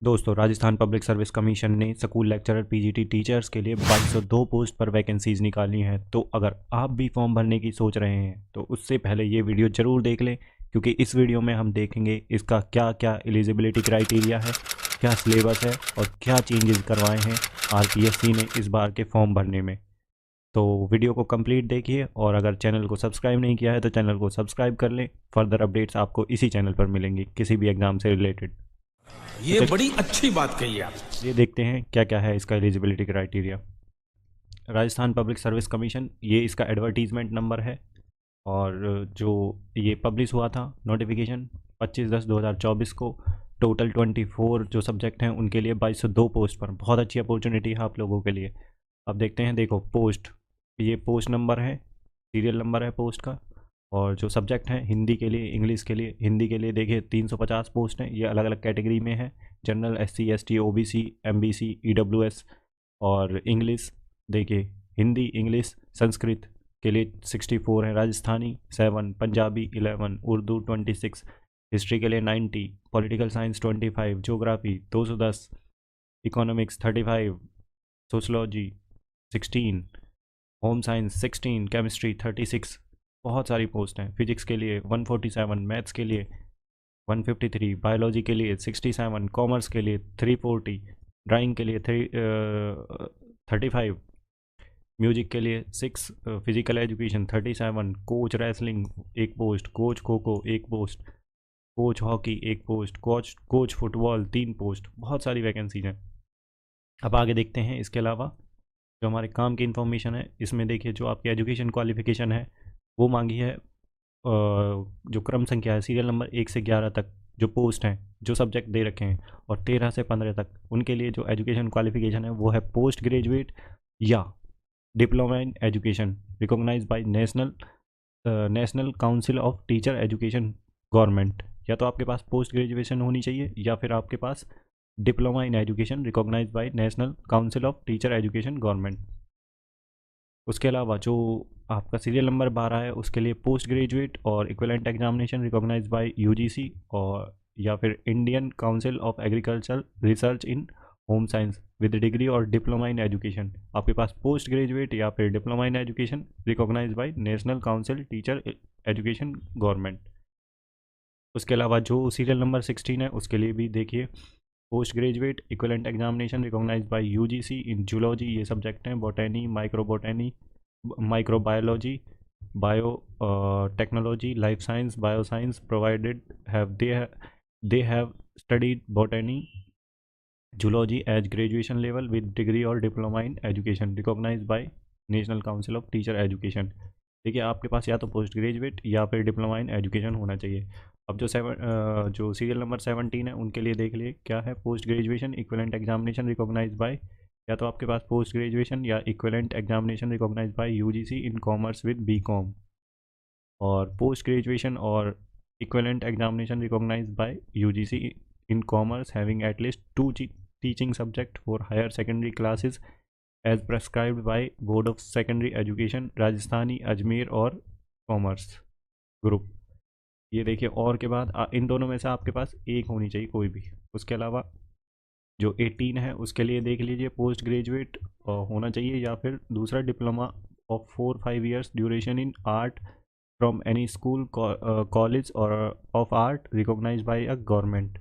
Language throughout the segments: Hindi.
दोस्तों, राजस्थान पब्लिक सर्विस कमीशन ने स्कूल लेक्चरर पीजीटी टीचर्स के लिए 2202 पोस्ट पर वैकेंसीज निकाली हैं। तो अगर आप भी फॉर्म भरने की सोच रहे हैं तो उससे पहले ये वीडियो ज़रूर देख लें, क्योंकि इस वीडियो में हम देखेंगे इसका क्या क्या एलिजिबिलिटी क्राइटेरिया है, क्या सिलेबस है और क्या चेंजेस करवाए हैं आरपीएससी ने इस बार के फॉर्म भरने में। तो वीडियो को कंप्लीट देखिए, और अगर चैनल को सब्सक्राइब नहीं किया है तो चैनल को सब्सक्राइब कर लें। फर्दर अपडेट्स आपको इसी चैनल पर मिलेंगी किसी भी एग्ज़ाम से रिलेटेड। तो ये बड़ी अच्छी बात कही आप। चलिए देखते हैं क्या क्या है इसका eligibility criteria. Rajasthan public service commission, ये इसका एडवर्टीजमेंट नंबर है। और जो ये पब्लिश हुआ था नोटिफिकेशन 25/10/2024 को, टोटल 24 जो सब्जेक्ट हैं उनके लिए 2202 पोस्ट पर। बहुत अच्छी अपॉर्चुनिटी है आप लोगों के लिए। अब देखते हैं, देखो पोस्ट, ये पोस्ट नंबर है, सीरियल नंबर है पोस्ट का। और जो सब्जेक्ट हैं हिंदी के लिए, इंग्लिश के लिए, हिंदी के लिए देखिए 350 पोस्ट हैं। ये अलग अलग कैटेगरी में है, general, SC, ST, OBC, MBC, EWS. और इंग्लिश देखिए, हिंदी, इंग्लिश, संस्कृत के लिए 64 है, राजस्थानी 7, पंजाबी 11, उर्दू 26, हिस्ट्री के लिए 90, political science 25, geography 210, economics 35, sociology 16, home science 16, chemistry 36। बहुत सारी पोस्ट हैं। फिजिक्स के लिए 147, मैथ्स के लिए 153, बायोलॉजी के लिए 67, कॉमर्स के लिए 340, ड्राइंग के लिए 35, म्यूजिक के लिए 6, फिजिकल एजुकेशन 37, कोच रेसलिंग एक पोस्ट, कोच खो खो एक पोस्ट, कोच हॉकी एक पोस्ट, कोच फुटबॉल 3 पोस्ट। बहुत सारी वैकेंसीज हैं। अब आगे देखते हैं। इसके अलावा जो हमारे काम की इन्फॉर्मेशन है, इसमें देखिए जो आपकी एजुकेशन क्वालिफिकेशन है वो मांगी है। जो क्रम संख्या है, सीरियल नंबर 1 से 11 तक जो पोस्ट हैं, जो सब्जेक्ट दे रखे हैं, और 13 से 15 तक उनके लिए जो एजुकेशन क्वालिफिकेशन है वो है पोस्ट ग्रेजुएट या diploma in education recognise by national council of teacher education government. या तो आपके पास पोस्ट ग्रेजुएशन होनी चाहिए या फिर आपके पास diploma in education recognise by national council of teacher education government. उसके अलावा जो आपका सीरियल नंबर 12 है उसके लिए पोस्ट ग्रेजुएट और equivalent examination recognise by UGC और या फिर Indian council of agriculture research in home science with degree और डिप्लोमा इन एजुकेशन। आपके पास पोस्ट ग्रेजुएट या फिर diploma in education recognise by national council teacher education government. उसके अलावा जो सीरियल नंबर 16 है उसके लिए भी देखिए, post graduate equivalent examination recognise by UGC in zoology, ये सब्जेक्ट हैं, botany, microbotany, microbiology, biotechnology, life science, bio science, provided have they have studied botany, zoology as graduation level with degree और diploma in education recognise by national council of teacher education. देखिए, आपके पास या तो पोस्ट ग्रेजुएट या फिर डिप्लोमा इन एजुकेशन होना चाहिए। अब जो सीरियल नंबर 17 है उनके लिए देख लिए क्या है, post graduation equivalent examination recognise by, या तो आपके पास पोस्ट ग्रेजुएशन या equivalent examination recognise by UGC in commerce with BCom, और पोस्ट ग्रेजुएशन और equivalent examination recognise by UGC in commerce having at least 2 teaching subject for higher secondary classes as prescribed by board of secondary education Rajasthani, Ajmer और कॉमर्स ग्रुप। ये देखिए, और के बाद इन दोनों में से आपके पास एक होनी चाहिए कोई भी। उसके अलावा जो 18 है उसके लिए देख लीजिए, पोस्ट ग्रेजुएट होना चाहिए या फिर दूसरा diploma of 4-5 years duration in art from any school, college और of art recognise by a government.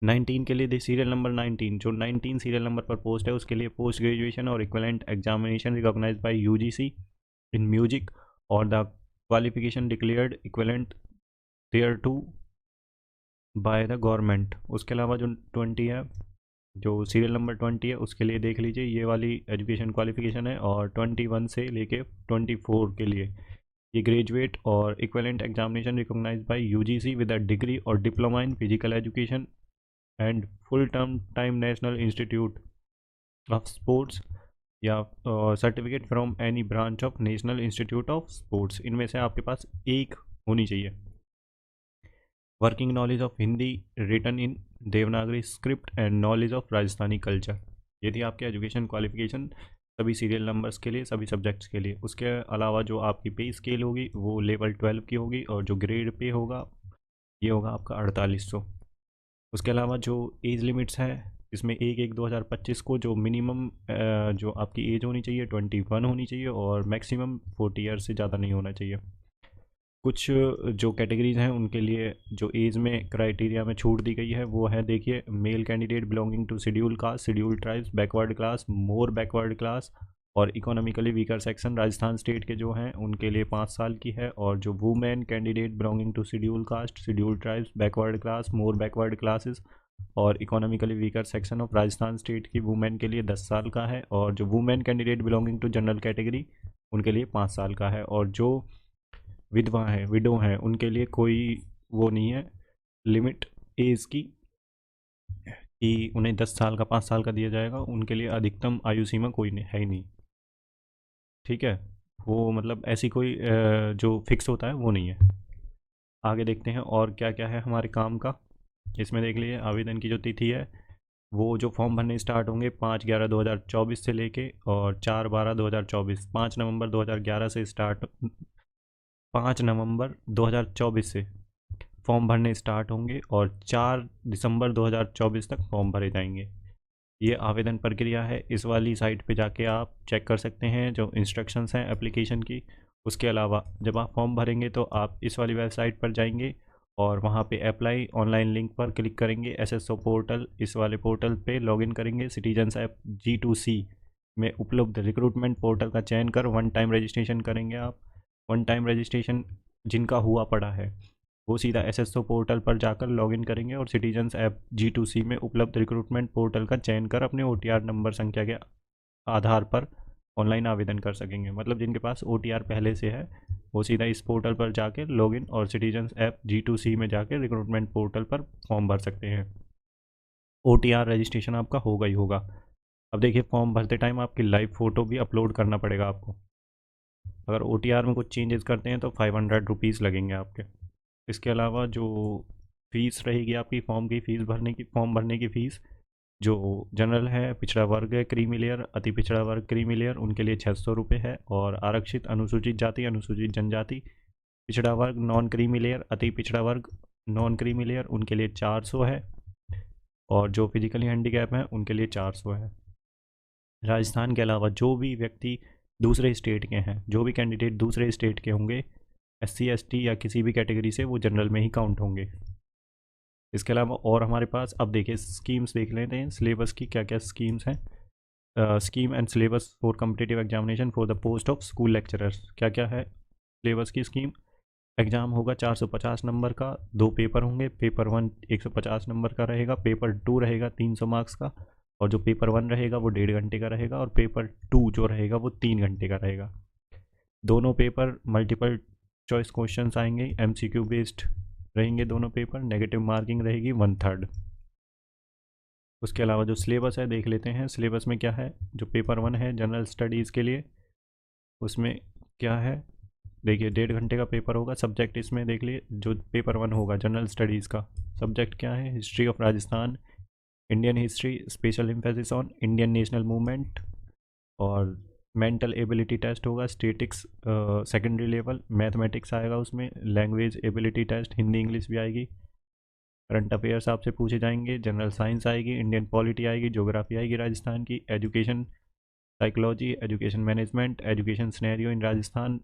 19 के लिए सीरियल नंबर 19, जो 19 सीरियल नंबर पर पोस्ट है उसके लिए पोस्ट ग्रेजुएशन और equivalent examination recognise by UGC in music और the qualification declared equivalent thereto by the government. उसके अलावा जो 20 है, जो सीरियल नंबर 20 है उसके लिए देख लीजिए, ये वाली एजुकेशन क्वालिफिकेशन है। और 21 से लेके 24 के लिए ये ग्रेजुएट और equivalent examination recognise by UGC with a degree और diploma in physical education and full term time national institute of sports या certificate from any branch of national institute of sports. इनमें से आपके पास एक होनी चाहिए। Working knowledge of Hindi written in Devanagari script and knowledge of Rajasthani culture. ये थी आपके एजुकेशन क्वालिफिकेशन सभी सीरियल नंबर्स के लिए, सभी सब्जेक्ट्स के लिए। उसके अलावा जो आपकी पे स्केल होगी वो लेवल 12 की होगी, और जो ग्रेड पे होगा ये होगा आपका 4800। उसके अलावा जो एज लिमिट्स है, इसमें 1/1/2025 को जो मिनिमम जो आपकी एज होनी चाहिए 21 होनी चाहिए, और मैक्सिमम 40 ईयर से ज़्यादा नहीं होना चाहिए। कुछ जो कैटेगरीज हैं उनके लिए जो एज में क्राइटेरिया में छूट दी गई है वो है, देखिए, male candidate belonging to schedule caste, schedule tribes, backward class, more backward class और economically weaker section Rajasthan state के जो हैं उनके लिए 5 साल की है। और जो women candidate belonging to schedule caste, schedule tribes, backward class, more backward classes और economically weaker section of Rajasthan state की वुमेन के लिए 10 साल का है। और जो women candidate belonging to general category उनके लिए 5 साल का है। और जो विधवा हैं, विडो हैं, उनके लिए कोई वो नहीं है लिमिट एज की कि उन्हें 10 साल का 5 साल का दिया जाएगा। उनके लिए अधिकतम आयु सीमा कोई नहीं है ही नहीं, ठीक है। वो मतलब ऐसी कोई जो फिक्स होता है वो नहीं है। आगे देखते हैं और क्या क्या है हमारे काम का। इसमें देख लीजिए, आवेदन की जो तिथि है वो जो फॉर्म भरने स्टार्ट होंगे 5/11/2024 से लेके और 4/12/2024, 5 नवंबर 2011 से स्टार्ट, 5 नवंबर 2024 से फॉर्म भरने स्टार्ट होंगे और 4 दिसंबर 2024 तक फॉर्म भरे जाएंगे। ये आवेदन प्रक्रिया है। इस वाली साइट पे जाके आप चेक कर सकते हैं जो इंस्ट्रक्शंस हैं एप्लीकेशन की। उसके अलावा जब आप फॉर्म भरेंगे तो आप इस वाली वेबसाइट पर जाएंगे और वहाँ पे अप्लाई ऑनलाइन लिंक पर क्लिक करेंगे। एसएसओ पोर्टल, इस वाले पोर्टल पे लॉगिन करेंगे। सिटीजन्स ऐप G2C में उपलब्ध रिक्रूटमेंट पोर्टल का चयन कर वन टाइम रजिस्ट्रेशन करेंगे आप। वन टाइम रजिस्ट्रेशन जिनका हुआ पड़ा है वो सीधा एसएसओ पोर्टल पर जाकर लॉगिन करेंगे और सिटीजन्स ऐप G2C में उपलब्ध रिक्रूटमेंट पोर्टल का चयन कर अपने OTR नंबर संख्या के आधार पर ऑनलाइन आवेदन कर सकेंगे। मतलब जिनके पास OTR पहले से है वो सीधा इस पोर्टल पर जाके लॉगिन और सिटीजन्स ऐप G2C में जाकर रिक्रूटमेंट पोर्टल पर फॉर्म भर सकते हैं। OTR रजिस्ट्रेशन आपका होगा ही होगा। अब देखिए, फॉर्म भरते टाइम आपकी लाइव फ़ोटो भी अपलोड करना पड़ेगा आपको। अगर OTR में कुछ चेंजेस करते हैं तो 500 रुपीज़ लगेंगे आपके। इसके अलावा जो फ़ीस रहेगी आपकी फॉर्म भरने की फ़ीस, जो जनरल है, पिछड़ा वर्ग है, क्रीमी लेयर, अति पिछड़ा वर्ग, क्रीमी लेयर, उनके लिए 600 रुपये है। और आरक्षित, अनुसूचित जाति, अनुसूचित जनजाति, पिछड़ा वर्ग, नॉन क्रीमी लेयर, अति पिछड़ा वर्ग, नॉन क्रीमी लेयर, उनके लिए 400 है। और जो फिजिकली हैंडीकैप हैं उनके लिए 400 है। राजस्थान के अलावा जो भी व्यक्ति दूसरे स्टेट के हैं, जो भी कैंडिडेट दूसरे स्टेट के होंगे, SC ST या किसी भी कैटेगरी से, वो जनरल में ही काउंट होंगे। इसके अलावा और हमारे पास, अब देखिए स्कीम्स देख लेते हैं सिलेबस की क्या क्या स्कीम्स हैं। Scheme and syllabus for competitive examination for the post of school lecturers. क्या क्या है सिलेबस की स्कीम? एग्ज़ाम होगा 450 नंबर का, 2 पेपर होंगे। पेपर 1 150 नंबर का रहेगा, पेपर 2 रहेगा 300 मार्क्स का, और जो पेपर 1 रहेगा वो 1.5 घंटे का रहेगा, और पेपर 2 जो रहेगा वो 3 घंटे का रहेगा। दोनों पेपर मल्टीपल चॉइस क्वेश्चंस आएंगे, MCQ बेस्ड रहेंगे दोनों पेपर। नेगेटिव मार्किंग रहेगी 1/3। उसके अलावा जो सिलेबस है देख लेते हैं। सिलेबस में क्या है, जो पेपर 1 है जनरल स्टडीज़ के लिए, उसमें क्या है, देखिए 1.5 घंटे का पेपर होगा। सब्जेक्ट इसमें देख लिए, जो पेपर 1 होगा जनरल स्टडीज़ का सब्जेक्ट क्या है, history of Rajasthan, Indian history, special emphasis on Indian national movement, और मेंटल एबिलिटी टेस्ट होगा, स्टेटिक्स सेकेंडरी लेवल, मैथमेटिक्स आएगा उसमें, language ability test, Hindi English भी आएगी, करंट अफेयर्स आपसे पूछे जाएंगे, जनरल साइंस आएगी, इंडियन पॉलिटी आएगी, ज्योग्राफी आएगी राजस्थान की, education psychology, education management, education scenario in Rajasthan,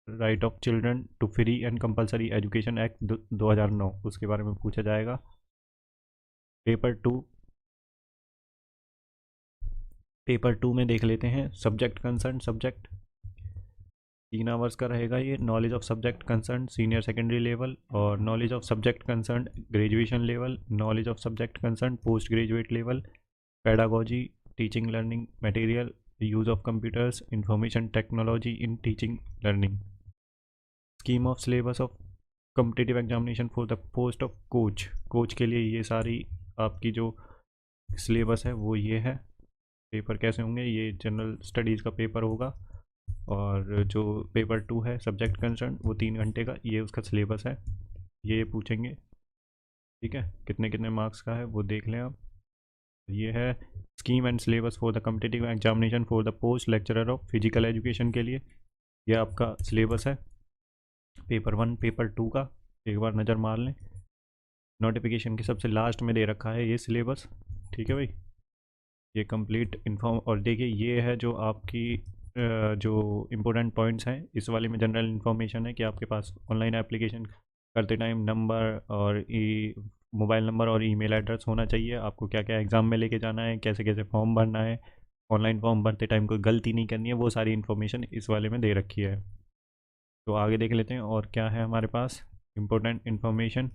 right of children to free and compulsory education act 2009 उसके बारे में पूछा जाएगा। पेपर टू में देख लेते हैं सब्जेक्ट कंसर्न। सब्जेक्ट 3 आवर्स का रहेगा ये। Knowledge of subject concern senior secondary level, और knowledge of subject concern graduation level, knowledge of subject concern post graduate level, pedagogy, teaching learning material, use of computers, information technology in teaching learning. Scheme of syllabus of competitive examination for the post of coach के लिए ये सारी आपकी जो सिलेबस है वो ये है। पेपर कैसे होंगे, ये जनरल स्टडीज़ का पेपर होगा, और जो पेपर 2 है सब्जेक्ट कंसर्न वो 3 घंटे का, ये उसका सिलेबस है। ये पूछेंगे, ठीक है, कितने कितने मार्क्स का है वो देख लें आप। ये है scheme and syllabus for the competitive examination for the post lecturer of physical education के लिए। ये आपका सिलेबस है पेपर 1 पेपर 2 का, एक बार नज़र मार लें। नोटिफिकेशन के सबसे लास्ट में दे रखा है ये सिलेबस, ठीक है भाई। ये कंप्लीट इन्फॉर्म, और देखिए ये है जो आपकी जो इम्पोर्टेंट पॉइंट्स हैं इस वाले में। जनरल इन्फॉर्मेशन है कि आपके पास ऑनलाइन एप्लीकेशन करते टाइम नंबर और मोबाइल नंबर और ईमेल एड्रेस होना चाहिए। आपको क्या क्या एग्ज़ाम में लेके जाना है, कैसे कैसे फॉर्म भरना है, ऑनलाइन फॉर्म भरते टाइम कोई गलती नहीं करनी है, वो सारी इन्फॉर्मेशन इस वाले में दे रखी है। तो आगे देख लेते हैं और क्या है हमारे पास इम्पोर्टेंट इन्फॉर्मेशन,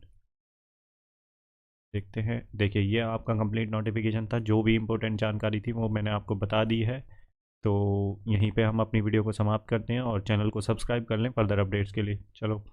देखते हैं। देखिए ये आपका कंप्लीट नोटिफिकेशन था, जो भी इम्पोर्टेंट जानकारी थी वो मैंने आपको बता दी है। तो यहीं पे हम अपनी वीडियो को समाप्त करते हैं और चैनल को सब्सक्राइब कर लें फर्दर अपडेट्स के लिए। चलो।